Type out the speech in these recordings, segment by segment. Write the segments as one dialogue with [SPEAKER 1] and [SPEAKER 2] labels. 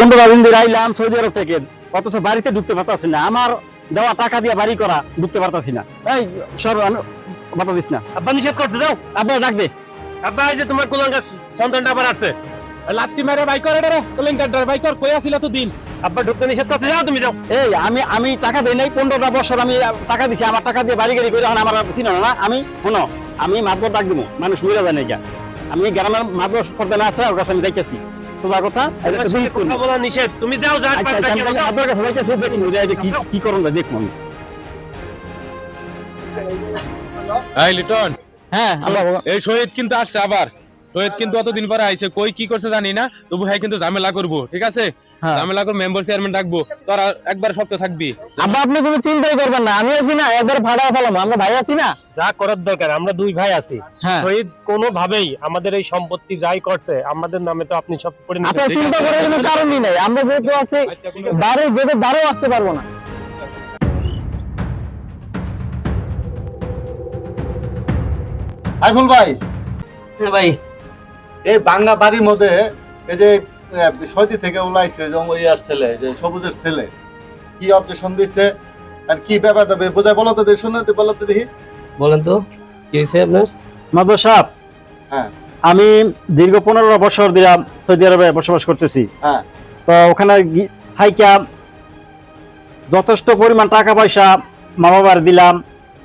[SPEAKER 1] 15 দিন ধরে আইলাম সৌদি আরব থেকে, অথচ বাড়িতে ঢুকতে পারতাছি না। আমার দেওয়া টাকা দিয়ে বাড়ি করা, ঢুকতে পারতাছি না। এই সর, বাতা দিস না।
[SPEAKER 2] আব্বা নিষেধ করছে, যাও।
[SPEAKER 1] আব্বা ডাক দে।
[SPEAKER 2] আব্বা এই যে তোমার কুলাঙ্গার সন্তানটা আবার আসছে।
[SPEAKER 3] লাত্তি মেরে বাইকর রে কলিংকার বাইকর কই আছিল তো দিন।
[SPEAKER 2] আব্বা ঢুকতে নিষেধ করছে, যাও তুমি যাও।
[SPEAKER 1] এই আমি টাকা দেই নাই, 15টা বছর আমি টাকা দিছি। আমার টাকা দিয়ে বাড়ি গাড়ি করে এখন আমার চিনো না। আমি শোনো, আমি মাতবর ডাক দিব, মানুষ মরে যায় না। আমি গ্রামের মাতবর পর্দা না আসছে, ওর কাছে আমি যাইতেছি। সোজা কথা,
[SPEAKER 2] আমার সাথে কথা বলা নিষেধ, তুমি যাও। যা
[SPEAKER 1] আচ্ছা, আমি আপনার কাছে যাইতেছি, দেখি কি করুন দেখবো আমি।
[SPEAKER 3] এই লিটন,
[SPEAKER 1] হ্যাঁ আল্লাহ।
[SPEAKER 3] এই শহীদ কিন্তু আসছে আবার। শহীদ কিন্তু অতদিন পরে আইছে, কই কি করছে জানি না, তবু হ্যাঁ কিন্তু ঝামেলা করবো, ঠিক আছে? ঝামেলা করে মেম্বার চেয়ারম্যান ডাকবো, তোরা একবার শক্ত থাকবি।
[SPEAKER 1] আব্বা আপনি কোনো চিন্তাই করবেন না, আমি আছি না, একবার ভাড়া ফেলাম, আমরা ভাই আছি না।
[SPEAKER 2] যা করার দরকার, আমরা দুই ভাই আছি।
[SPEAKER 1] হ্যাঁ।
[SPEAKER 2] শহীদ কোনো ভাবেই আমাদের এই সম্পত্তি যাই করছে আমাদের নামে, তো আপনি সব করে নিছেন।
[SPEAKER 1] আপনি চিন্তা করার কোনো কারণই নাই, আমরা যেহেতু আছি বাড়ির গেটে দ্বারেও আসতে পারবো না।
[SPEAKER 4] আইফুল ভাই,
[SPEAKER 5] ভাই
[SPEAKER 4] এই বাঙ্গা বাড়ির মধ্যে এই যে সৌদি থেকে উলাইছে ইয়ার ছেলে, যে সবুজের ছেলে, কি অবজেকশন দিচ্ছে আর কি ব্যাপারটা বোঝায় বলো তো, শুনতে বলো তো দেখি।
[SPEAKER 5] বলেন তো কি হয়েছে আপনার?
[SPEAKER 1] মাদবর সাহেব,
[SPEAKER 4] হ্যাঁ
[SPEAKER 1] আমি দীর্ঘ 15 বছর দিলাম সৌদি আরবে বসবাস করতেছি।
[SPEAKER 4] হ্যাঁ
[SPEAKER 1] তো ওখানে থাইকা যথেষ্ট পরিমাণ টাকা পয়সা মা বাবার দিলাম,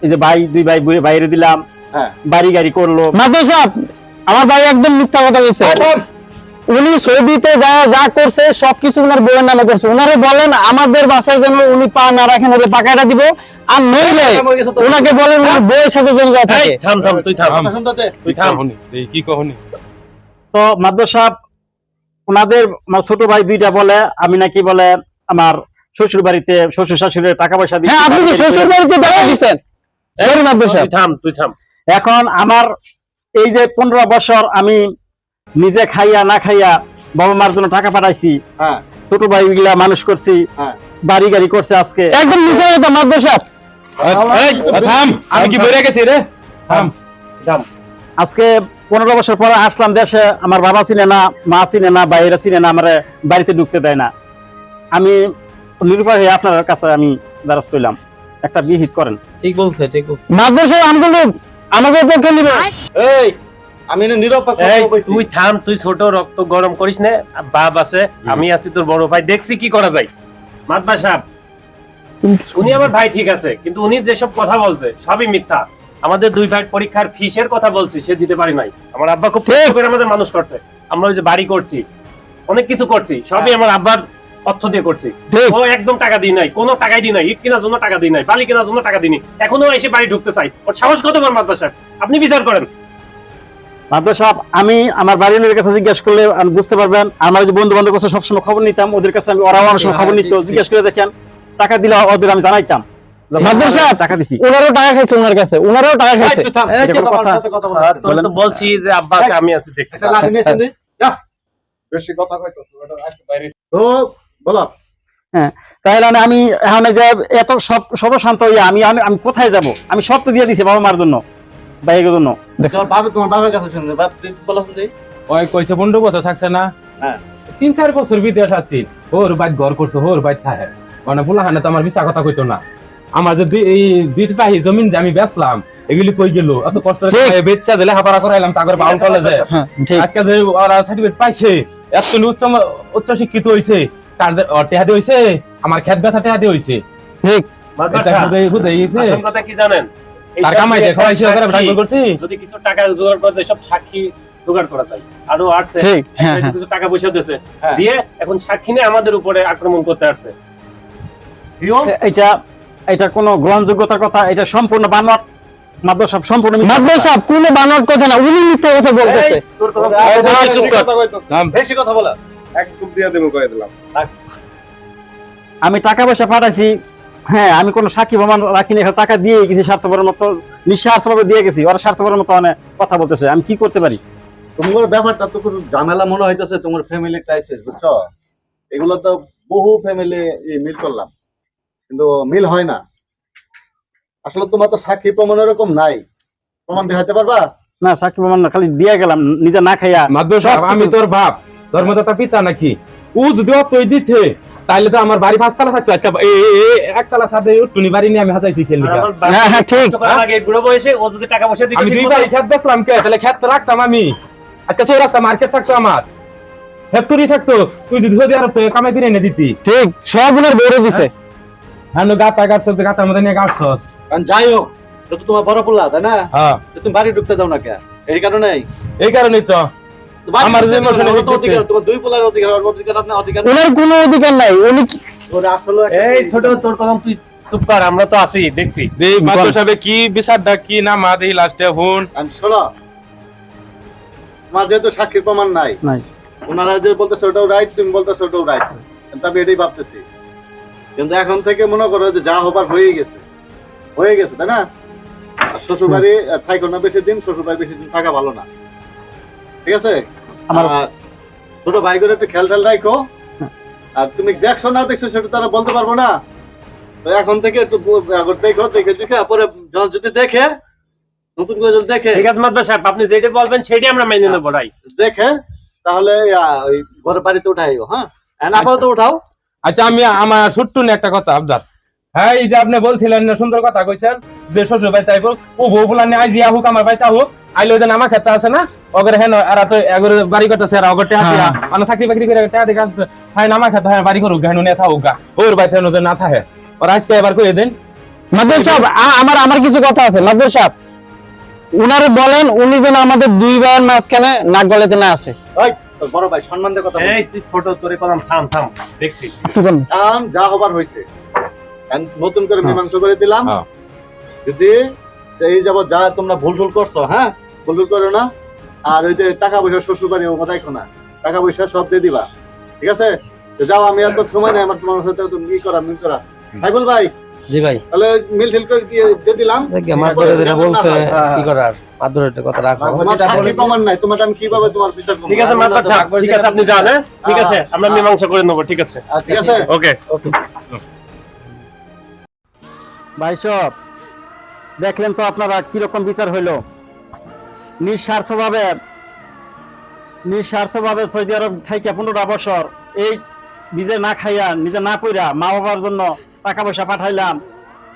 [SPEAKER 1] এই যে ভাই দুই ভাই বাইরে দিলাম,
[SPEAKER 4] হ্যাঁ
[SPEAKER 1] বাড়ি গাড়ি করলো। মাদবর সাহেব, আমার ভাই একদম মিথ্যা কথা বলছে। উনি সৌদিতে যা করছে সবকিছু ওনার বউয়ের নামে করছে। ওনারে বলেন আমাদের বাসায় যেন উনি পা না রাখেন, ওদের পাকাটা দিব, আর নইলে ওনাকে বলেন ওনার বউয়ের সাথে যেন যায়
[SPEAKER 2] এই
[SPEAKER 1] থাকে।
[SPEAKER 2] থাম থাম, তুই থাম।
[SPEAKER 4] কথা শুনতে দে।
[SPEAKER 2] তুই থাম।
[SPEAKER 3] কি কহনি?
[SPEAKER 1] তো মাদবর সাহেব, ওনাদের ছোট ভাই দুইটা বলে আমি নাকি বলে আমার শ্বশুর বাড়িতে শ্বশুর শাশুড়ির টাকা পয়সা দিচ্ছি। আপনি কি শ্বশুর বাড়িতে টাকা দিচ্ছেন? সরি মাদবর সাহেব,
[SPEAKER 2] তুই থাম, তুই থাম।
[SPEAKER 1] এখন আমার এই যে 15 বছর আমি নিজে খাইয়া না খাইয়া বাবা মার জন্য টাকা পাঠাইছি,
[SPEAKER 4] হ্যাঁ
[SPEAKER 1] ছোট ভাই গুলা মানুষ করছি,
[SPEAKER 4] হ্যাঁ
[SPEAKER 1] বাড়ি গাড়ি করছে, আজকে একদম মিশে যেতাম মাদবর সাহেব।
[SPEAKER 3] থাম, আমি কি বইরা গেছি রে? থাম।
[SPEAKER 2] থাম।
[SPEAKER 1] আজকে 15 বছর পরে আসলাম দেশে, আমার বাবা চিনে না, মা চিনে না, বাইরে চিনে না, আমার বাড়িতে ঢুকতে দেয় না। আমি নিরুপায় হয়ে আপনার কাছে আমি দ্বারস্থ হইলাম, একটা বিহিত করেন।
[SPEAKER 5] ঠিক বলছে, ঠিক বলছে।
[SPEAKER 1] মাদবর সাহেব আমাদের পক্ষে নিবে।
[SPEAKER 4] এই আমি নীরব
[SPEAKER 2] এই তুই থাম, তুই ছোট, রক্ত গরম করিস না। বাপ আছে, আমি আছি, তোর বড় ভাই, দেখছি কি করা যায়। মাতবা সাহেব, উনি আমার ভাই ঠিক আছে, কিন্তু উনি যেসব কথা বলছে সবই মিথ্যা। আমাদের দুই ভাই পরীক্ষার ফিসের কথা বলছি, সে দিতে পারি নাই। আমার আব্বা খুব কষ্ট করে আমাদের মানুষ করছে। আমরা ওই যে বাড়ি করছি, অনেক কিছু করছি, সবই আমার আব্বার অর্থ দিয়ে করছি। ও একদম টাকা দিই নাই, কোনো টাকাই দিই নাই, ইট কেনার জন্য টাকা দিই নাই, বালি কেনার জন্য টাকা দিই নাই। এখনো এসে বাড়ি ঢুকতে চাই, ওর সাহস কত বড়? মাতবা সাহেব, আপনি বিচার করেন।
[SPEAKER 1] মাদবর সাহেব, আমি আমার বাড়ির লোকের কাছে জিজ্ঞেস করলে আমি বুঝতে পারবেন। আমার যে বন্ধু বান্ধব কাছে সবসময় খবর নিতাম, ওদের কাছে আমি, ওরাও অনেক সময় খবর নিত, জিজ্ঞেস করে দেখেন টাকা দিলে ওদের আমি জানাইতাম। মাদবর সাহেব, টাকা দিছি, ওনারও টাকা খাইছে, ওনার কাছে ওনারও টাকা খাইছে।
[SPEAKER 4] কথা
[SPEAKER 2] তোর তো বলছি যে আব্বা আছে, আমি আছি, দেখছি।
[SPEAKER 4] একটা লাঠি নিয়ে এসে দে। যা, বেশি কথা কইতো ওটা আসছে বাইরে তো বলো।
[SPEAKER 1] হ্যাঁ, তাহলে আমি এখন যে এত সব শান্ত হইয়া আমি আমি কোথায় যাব? আমি সব তো দিয়ে দিছি বাবা মার জন্য, ভাইয়ের জন্য।
[SPEAKER 4] তোমার বাবার কাছে শুনবে, বাপ বলো শুনতে।
[SPEAKER 3] ওই কইছে 15 বছর থাকছে না?
[SPEAKER 4] হ্যাঁ
[SPEAKER 3] 3-4 বছর বিদেশ আছি, ওর বাইত ঘর করছে, ওর বাইত থাকে। মানে পোলাহানে তো আমার মিছা কথা কইতো না। আমার যে এই দুই পাহি জমিন যে আমি বেচলাম, এগুলি কই গেল? এত কষ্ট করে বেচা দিলে হাপারা করাইলাম তাগর বাউল কলেজে। আজকে যে ওরা সার্টিফিকেট পাইছে, এত উচ্চ শিক্ষিত হইছে, তার টেহাদি হইছে, আমার খেত বেচা টেহাদি হইছে।
[SPEAKER 1] ঠিক,
[SPEAKER 2] মাতবা
[SPEAKER 3] এটা
[SPEAKER 2] সাহেব,
[SPEAKER 3] খুদে গেছে।
[SPEAKER 2] আসল কথা কি জানেন?
[SPEAKER 3] তার কামাই দেখো আইছে ওখানে ভাগ করছি।
[SPEAKER 2] যদি কিছু টাকা জোগাড় করা যায়, সব সাক্ষী জোগাড় করা যায়। আরো আছে,
[SPEAKER 1] ঠিক, হ্যাঁ, হ্যাঁ।
[SPEAKER 2] কিছু টাকা পয়সা দিয়েছে,
[SPEAKER 4] হ্যাঁ।
[SPEAKER 2] দিয়ে এখন সাক্ষী নিয়ে আমাদের উপরে আক্রমণ করতে আসছে।
[SPEAKER 1] এটা কোনো গ্রহণযোগ্যতার কথা? এটা সম্পূর্ণ বানোয়াট মাদবর সাহেব, সম্পূর্ণ মাদবর সাহেব, কোনো বানোয়াট কথা না, উনি মিথ্যা কথা বলতেছে।
[SPEAKER 2] এই, তোর কথা
[SPEAKER 4] বেশি কথা বলা
[SPEAKER 3] একদম দিয়া দেব কই দিলাম।
[SPEAKER 1] আমি টাকা পয়সা পাঠাইছি, হ্যাঁ, আমি কোনো সাক্ষী প্রমাণ রাখিনি, টাকা দিয়ে গেছি স্বার্থপরের মতো, নিঃস্বার্থভাবে দিয়ে গেছি। ওরা স্বার্থপরের মতো অনেক কথা বলতেছে, আমি কি করতে পারি?
[SPEAKER 4] তোমার ব্যাপারটা তো খুব ঝামেলা মনে হইতেছে, তোমার ফ্যামিলি ক্রাইসিস, বুঝছো? এগুলো তো বহু ফ্যামিলি মিল করলাম, কিন্তু মিল হয় না। আসলে তোমার তো সাক্ষী প্রমাণ এরকম নাই, প্রমাণ দেখাতে পারবা?
[SPEAKER 1] না, সাক্ষী প্রমাণ না, খালি দিয়ে গেলাম নিজে না খাইয়া।
[SPEAKER 3] মাদবর সাহেব, আমি তোর বাপ, ধর্মদাতা পিতা নাকি? ও যদি অতই দিতে তাহলে তো আমার বাড়ি 5 তলা থাকতো, আজকে একতলা ছাদে উঠুনি বাড়ি নিয়ে আমি হাজাইছি খেলি।
[SPEAKER 2] আর আমার বাবা
[SPEAKER 1] হ্যাঁ, হ্যাঁ, ঠিক।
[SPEAKER 2] কষ্ট করার আগে বুড়ো বয়সে ও যদি টাকা পয়সা দিত
[SPEAKER 3] আমি 2 বাড়ি খেত বেচলাম কে, তাহলে খেত রাখতাম আমি, আজকে চৌরাস্তা মার্কেট থাকতো আমার, ফ্যাক্টরি থাকতো, তুই যদি সৌদি আরব থেকে কামাই করে এনে দিতি।
[SPEAKER 1] ঠিক, সব উনার বউরে দিছে।
[SPEAKER 3] হ্যাঁ গাতা গাছছস, গাতার মধ্যে নিয়ে গাছছস।
[SPEAKER 4] কারণ যাই হোক, তো তোমার বড় পোলা তাই না?
[SPEAKER 3] হ্যাঁ
[SPEAKER 4] তো তুমি বাড়ি ঢুকতে দাও না কে? এই কারণেই
[SPEAKER 3] এই কারণেই তো
[SPEAKER 4] তো বাড়ি
[SPEAKER 3] আমার
[SPEAKER 4] ঢুকতে
[SPEAKER 3] যে
[SPEAKER 4] দাও না,
[SPEAKER 3] মোশনে
[SPEAKER 4] ওর তো
[SPEAKER 3] দিতেছে।
[SPEAKER 4] অধিকার, তোমার 2 পোলার অধিকার, ওর অধিকার না, অধিকার না।
[SPEAKER 1] উনার কোনো অধিকার নাই, উনি
[SPEAKER 4] ওরে আসলে
[SPEAKER 2] এই ছোট তোর কলম তুই চুপ কর, আমরা তো আছি দেখছি।
[SPEAKER 3] দেই মাত্র সাহেব কি বিচারটা কি না মা দেই লাস্টে হুন।
[SPEAKER 4] আমি শোনো, তোমার যেহেতু সাক্ষীর প্রমাণ নাই,
[SPEAKER 1] নাই।
[SPEAKER 4] ওনারা যে বলতেছে ওটাও রাইট, তুমি বলতেছো ওটাও রাইট, কিন্তু আমি এটাই ভাবতেছি। কিন্তু এখন থেকে মনে করো যে যা হবার হয়ে গেছে, তাই না? আর শ্বশুর বাড়ি থাইকো না বেশি দিন, শ্বশুর বাড়ি বেশি দিন থাকা ভালো না, ঠিক আছে?
[SPEAKER 1] আমার-
[SPEAKER 4] আর ছোট ভাই করে একটু খেয়াল রাখো। আর তুমি দেখছো না দেখছো সেটা তারা বলতে পারবো না, তো এখন থেকে একটু দেখো, দেখে পরে যদি দেখে, নতুন করে যদি দেখে
[SPEAKER 2] ঠিক আছে মাদবা সাহেব, আপনি যেটা বলবেন সেটাই আমরা মেনে নেবো রাই।
[SPEAKER 4] দেখে তাহলে ওই ঘরের বাড়িতে উঠাইও। হ্যাঁ, আপাতত উঠাও।
[SPEAKER 3] আচ্ছা আমি আমার ছোট্ট একটা কথা আবদার, হ্যাঁ এই যে আপনি বলছিলেন না, সুন্দর কথা কইছেন যে শ্বশুর বাড়ি তাইব ও বউ ফুলানি আইজিয়া হোক আমার বাড়িতে হোক, আইলো যে আমার ক্ষেত্রে আছে না অগরে হেন আর তো এগরে বাড়ি করতেছে আর অগরে টাকা দিয়া মানে চাকরি বাকরি করে টাকা দেখে আসতে হয়, আমার ক্ষেত্রে হয় বাড়ি করুক হেন নিয়ে থাকুক গা, ওর বাড়িতে হেন যে না থাকে, ওর আজকে এবার কই দেন।
[SPEAKER 1] মাদবর সাহেব, আমার কিছু কথা আছে। মাদবর সাহেব, উনারে বলেন উনি যেন আমাদের 2 ভাইয়ের মাঝখানে নাক গলাতে না আসে।
[SPEAKER 4] ওই তোর বড় ভাই সম্মান দিয়ে কথা বল।
[SPEAKER 2] এই তুই ছোট তোরে কলম থাম দেখছি।
[SPEAKER 1] আপনি বলেন।
[SPEAKER 4] কারণ যা হবার হয়েছে, নতুন করে মীমাংসা করে দিলাম।
[SPEAKER 3] হ্যাঁ।
[SPEAKER 4] যদি এই যাবো যা তোমরা ভুল করছো, হ্যাঁ ভুল করো না। আর ওই যে টাকা পয়সা শ্বশুর বাড়ি রাখো না, টাকা পয়সা সব দিয়ে দিবা, ঠিক আছে? তো যাও, আমি আর তো সময় নেই আমার তোমার সাথে মিল করা। ভাই বল ভাই,
[SPEAKER 5] জি ভাই,
[SPEAKER 4] তাহলে মিল করে দিয়ে দিলাম।
[SPEAKER 5] দেখি মাদুরে যেটা বলছে কি করার, মাদুরে একটা কথা রাখো।
[SPEAKER 4] তোমার সাক্ষী প্রমাণ নাই, তোমার আমি কিভাবে তোমার বিচার করবো?
[SPEAKER 2] ঠিক আছে মাদবা সাহেব, ঠিক আছে আপনি যান। হ্যাঁ ঠিক আছে, আমরা মীমাংসা করে নেবো। ঠিক আছে,
[SPEAKER 4] ঠিক আছে।
[SPEAKER 2] ওকে।
[SPEAKER 1] ভাই সব দেখলেন তো আপনারা কিরকম বিচার হইলো। নিঃস্বার্থভাবে সৌদি আরব থেকে 15টা বছর এই নিজে না খাইয়া নিজে না পইরা মা বাবার জন্য টাকা পয়সা পাঠাইলাম,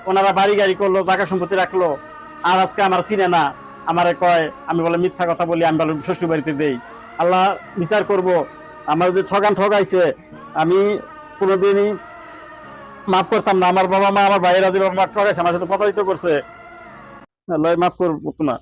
[SPEAKER 1] ওনারা বাড়ি গাড়ি করলো, জায়গা সম্পত্তি রাখলো, আর আজকে আমার চিনে না, আমারে কয় আমি বলে মিথ্যা কথা বলি, আমি বলে শ্বশুর বাড়িতে দেই। আল্লাহ বিচার করব। আমার যে ঠগাইছে আমি কোনোদিনই মাফ করতাম না। আমার বাবা মা, আমার ভাইয়েরা যে বাবা মা ঠগাইছে, আমার সাথে প্রতারিত করছে, আল্লাহ মাফ করবো না।